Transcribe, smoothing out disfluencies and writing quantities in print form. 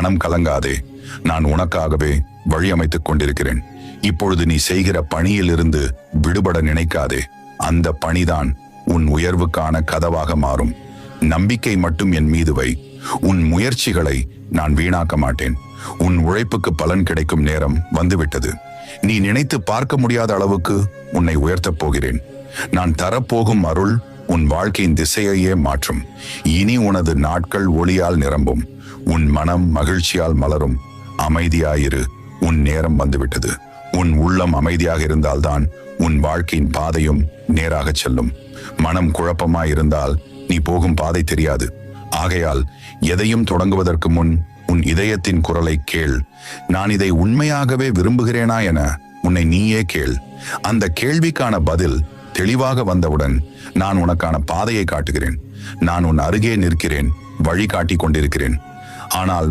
மனம் கலங்காதே, நான் உனக்காகவே வழி அமைத்துக் கொண்டிருக்கிறேன். இப்பொழுது நீ செய்கிற பணியிலிருந்து விடுபட நினைக்காதே. அந்த பணிதான் உன் உயர்வுக்கான கதவாக மாறும். நம்பிக்கை மட்டும் என் மீது வை. உன் முயற்சிகளை நான் வீணாக்க மாட்டேன். உன் உழைப்புக்கு பலன் கிடைக்கும் நேரம் வந்துவிட்டது. நீ நினைத்து பார்க்க முடியாத அளவுக்கு உன்னை உயர்த்தப் போகிறேன். நான் தரப்போகும் அருள் உன் வாழ்க்கையின் திசையையே மாற்றும். இனி உனது நாட்கள் ஒளியால் நிரம்பும். உன் மனம் மகிழ்ச்சியால் மலரும். அமைதியாயிரு, உன் நேரம் வந்துவிட்டது. உன் உள்ளம் அமைதியாக இருந்தால்தான் உன் வாழ்க்கையின் பாதையும் நேராக செல்லும். மனம் குழப்பமாயிருந்தால் நீ போகும் பாதை தெரியாது. ஆகையால் எதையும் தொடங்குவதற்கு முன் உன் இதயத்தின் குரலை கேள். நான் இதை உண்மையாகவே விரும்புகிறேனா என உன்னை நீயே கேள். அந்த கேள்விக்கான பதில் தெளிவாக வந்தவுடன் நான் உனக்கான பாதையை காட்டுகிறேன். நான் உன் அருகே நிற்கிறேன், வழி காட்டிக் கொண்டிருக்கிறேன். ஆனால்